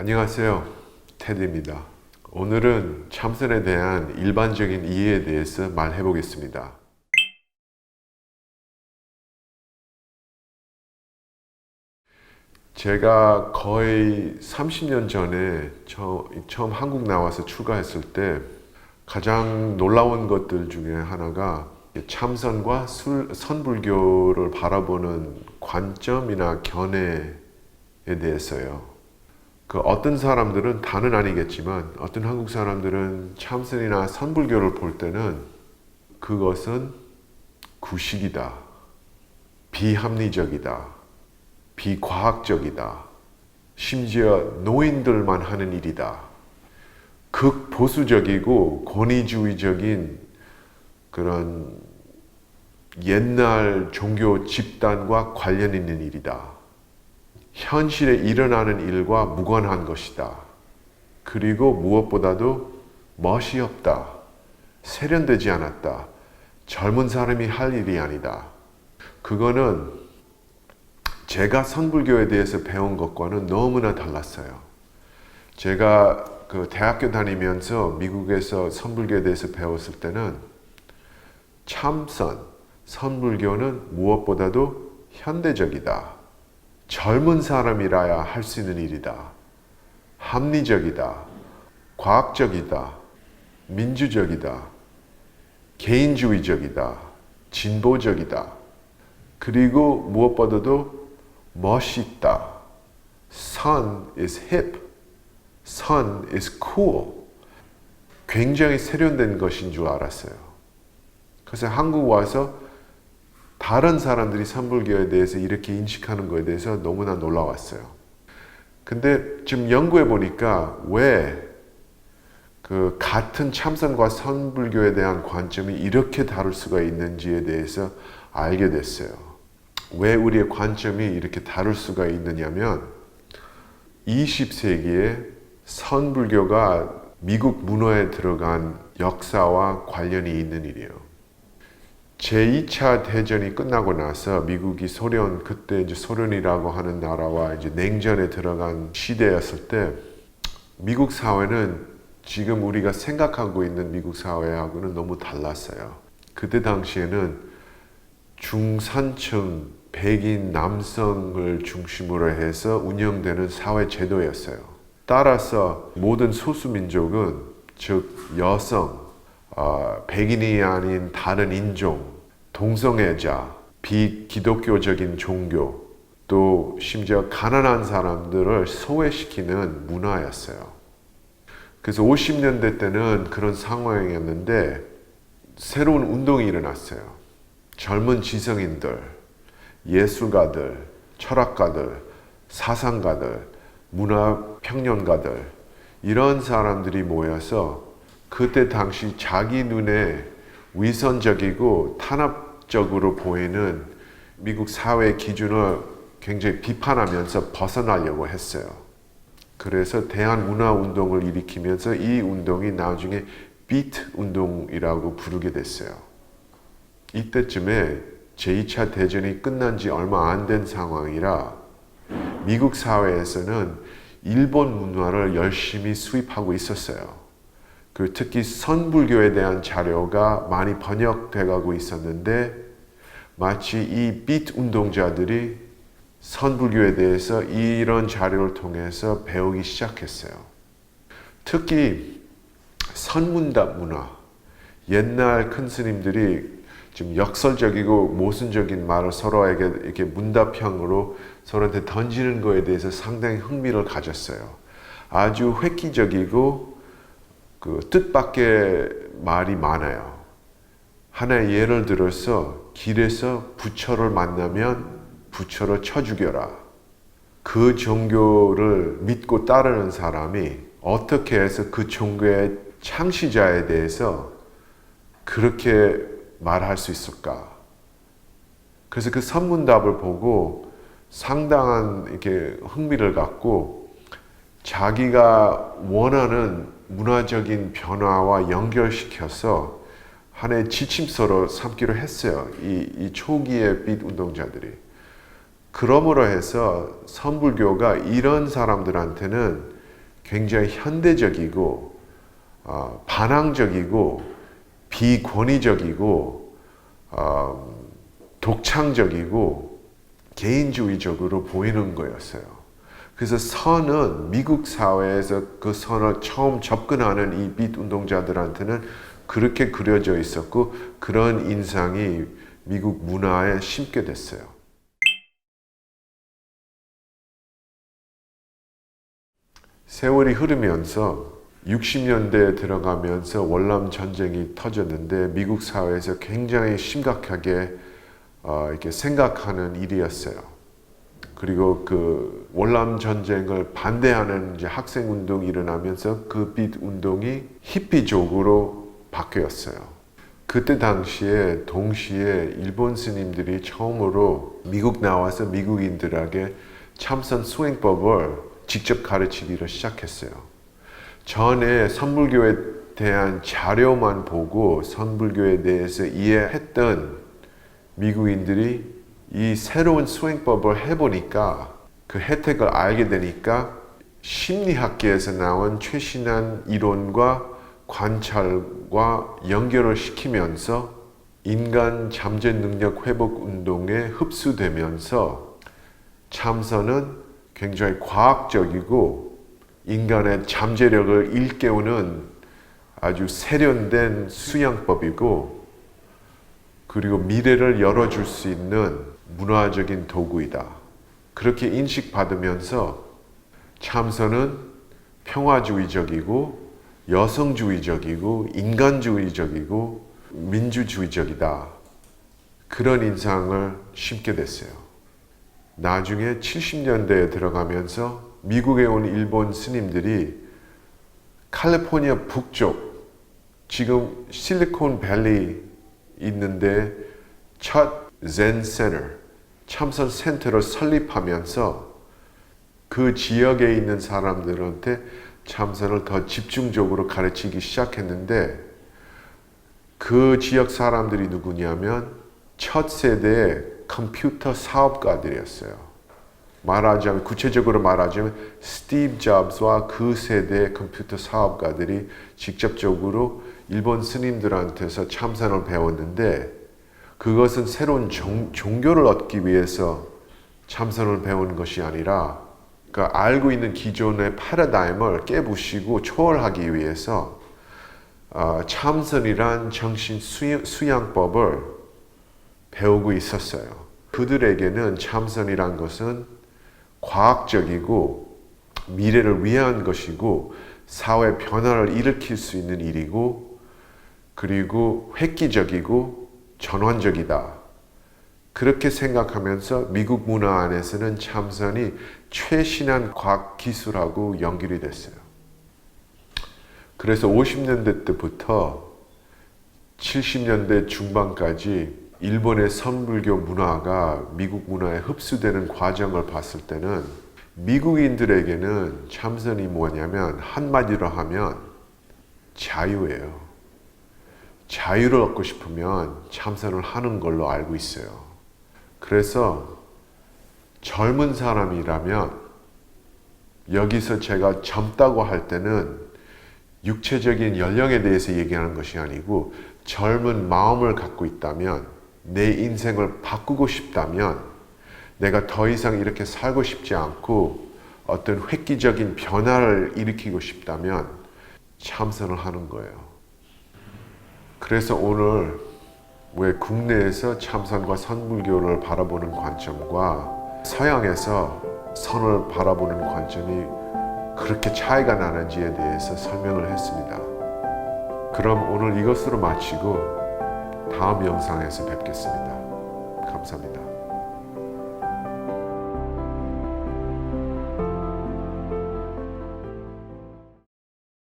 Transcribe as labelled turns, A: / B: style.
A: 안녕하세요. 테드입니다. 오늘은 참선에 대한 일반적인 이해에 대해서 말해 보겠습니다. 제가 거의 30년 전에 처음 한국 나와서 출가했을 때 가장 놀라운 것들 중에 하나가 참선과 선불교를 바라보는 관점이나 견해에 대해서요. 어떤 사람들은 다는 아니겠지만 어떤 한국 사람들은 참선이나 선불교를 볼 때는 그것은 구식이다, 비합리적이다, 비과학적이다, 심지어 노인들만 하는 일이다, 극보수적이고 권위주의적인 그런 옛날 종교 집단과 관련 있는 일이다. 현실에 일어나는 일과 무관한 것이다. 그리고 무엇보다도 멋이 없다. 세련되지 않았다. 젊은 사람이 할 일이 아니다. 그거는 제가 선불교에 대해서 배운 것과는 너무나 달랐어요. 제가 대학교 다니면서 미국에서 선불교에 대해서 배웠을 때는 참선, 선불교는 무엇보다도 현대적이다. 젊은 사람이라야 할 수 있는 일이다. 합리적이다. 과학적이다. 민주적이다. 개인주의적이다. 진보적이다. 그리고 무엇보다도 멋있다. Sun is hip. Sun is cool. 굉장히 세련된 것인 줄 알았어요. 그래서 한국 와서 다른 사람들이 선불교에 대해서 이렇게 인식하는 것에 대해서 너무나 놀라웠어요. 근데 지금 연구해 보니까 왜 같은 참선과 선불교에 대한 관점이 이렇게 다를 수가 있는지에 대해서 알게 됐어요. 왜 우리의 관점이 이렇게 다를 수가 있느냐면 20세기에 선불교가 미국 문화에 들어간 역사와 관련이 있는 일이에요. 제2차 대전이 끝나고 나서 미국이 그때 이제 소련이라고 하는 나라와 이제 냉전에 들어간 시대였을 때 미국 사회는 지금 우리가 생각하고 있는 미국 사회하고는 너무 달랐어요. 그때 당시에는 중산층 백인 남성을 중심으로 해서 운영되는 사회 제도였어요. 따라서 모든 소수민족은 즉 여성, 백인이 아닌 다른 인종, 동성애자, 비기독교적인 종교, 또 심지어 가난한 사람들을 소외시키는 문화였어요. 그래서 50년대 때는 그런 상황이었는데 새로운 운동이 일어났어요. 젊은 지성인들, 예술가들, 철학가들, 사상가들, 문화평론가들 이런 사람들이 모여서 그때 당시 자기 눈에 위선적이고 탄압적으로 보이는 미국 사회 기준을 굉장히 비판하면서 벗어나려고 했어요. 그래서 대한문화운동을 일으키면서 이 운동이 나중에 비트 운동이라고 부르게 됐어요. 이때쯤에 제2차 대전이 끝난 지 얼마 안 된 상황이라 미국 사회에서는 일본 문화를 열심히 수입하고 있었어요. 특히 선불교에 대한 자료가 많이 번역돼 가고 있었는데 마치 이 비트 운동자들이 선불교에 대해서 이런 자료를 통해서 배우기 시작했어요. 특히 선문답 문화, 옛날 큰 스님들이 좀 역설적이고 모순적인 말을 서로에게 이렇게 문답형으로 서로한테 던지는 거에 대해서 상당히 흥미를 가졌어요. 아주 획기적이고 뜻밖의 말이 많아요. 하나의 예를 들어서 길에서 부처를 만나면 부처를 쳐 죽여라. 그 종교를 믿고 따르는 사람이 어떻게 해서 그 종교의 창시자에 대해서 그렇게 말할 수 있을까? 그래서 그 선문답을 보고 상당한 이렇게 흥미를 갖고 자기가 원하는 문화적인 변화와 연결시켜서 하나의 지침서로 삼기로 했어요. 이 초기의 빛 운동자들이. 그러므로 해서 선불교가 이런 사람들한테는 굉장히 현대적이고 반항적이고 비권위적이고 독창적이고 개인주의적으로 보이는 거였어요. 그래서 선은 미국 사회에서 그 선을 처음 접근하는 이 빛 운동자들한테는 그렇게 그려져 있었고 그런 인상이 미국 문화에 심게 됐어요. 세월이 흐르면서 60년대에 들어가면서 월남 전쟁이 터졌는데 미국 사회에서 굉장히 심각하게 이렇게 생각하는 일이었어요. 그리고 그 월남 전쟁을 반대하는 이제 학생 운동이 일어나면서 그 빛 운동이 히피족으로 바뀌었어요. 그때 당시에 동시에 일본 스님들이 처음으로 미국 나와서 미국인들에게 참선 수행법을 직접 가르치기를 시작했어요. 전에 선불교에 대한 자료만 보고 선불교에 대해서 이해했던 미국인들이 이 새로운 수행법을 해보니까 그 혜택을 알게 되니까 심리학계에서 나온 최신한 이론과 관찰과 연결을 시키면서 인간 잠재 능력 회복 운동에 흡수되면서 참선은 굉장히 과학적이고 인간의 잠재력을 일깨우는 아주 세련된 수양법이고 그리고 미래를 열어줄 수 있는 문화적인 도구이다. 그렇게 인식받으면서 참선은 평화주의적이고 여성주의적이고 인간주의적이고 민주주의적이다. 그런 인상을 심게 됐어요. 나중에 70년대에 들어가면서 미국에 온 일본 스님들이 캘리포니아 북쪽, 지금 실리콘밸리 있는데 첫 젠 센터, 참선 센터를 설립하면서 그 지역에 있는 사람들한테 참선을 더 집중적으로 가르치기 시작했는데 그 지역 사람들이 누구냐면 첫 세대의 컴퓨터 사업가들이었어요. 말하자면 구체적으로 말하자면 스티브 잡스와 그 세대의 컴퓨터 사업가들이 직접적으로 일본 스님들한테서 참선을 배웠는데 그것은 새로운 종교를 얻기 위해서 참선을 배우는 것이 아니라 그러니까 알고 있는 기존의 패러다임을 깨부시고 초월하기 위해서 참선이란 정신 수양법을 배우고 있었어요. 그들에게는 참선이란 것은 과학적이고 미래를 위한 것이고 사회 변화를 일으킬 수 있는 일이고 그리고 획기적이고 전환적이다. 그렇게 생각하면서 미국 문화 안에서는 참선이 최신한 과학 기술하고 연결이 됐어요. 그래서 50년대 때부터 70년대 중반까지 일본의 선불교 문화가 미국 문화에 흡수되는 과정을 봤을 때는 미국인들에게는 참선이 뭐냐면 한마디로 하면 자유예요. 자유를 얻고 싶으면 참선을 하는 걸로 알고 있어요. 그래서 젊은 사람이라면 여기서 제가 젊다고 할 때는 육체적인 연령에 대해서 얘기하는 것이 아니고 젊은 마음을 갖고 있다면 내 인생을 바꾸고 싶다면 내가 더 이상 이렇게 살고 싶지 않고 어떤 획기적인 변화를 일으키고 싶다면 참선을 하는 거예요. 그래서 오늘 왜 국내에서 참선과 선불교를 바라보는 관점과 서양에서 선을 바라보는 관점이 그렇게 차이가 나는지에 대해서 설명을 했습니다. 그럼 오늘 이것으로 마치고 다음 영상에서 뵙겠습니다. 감사합니다.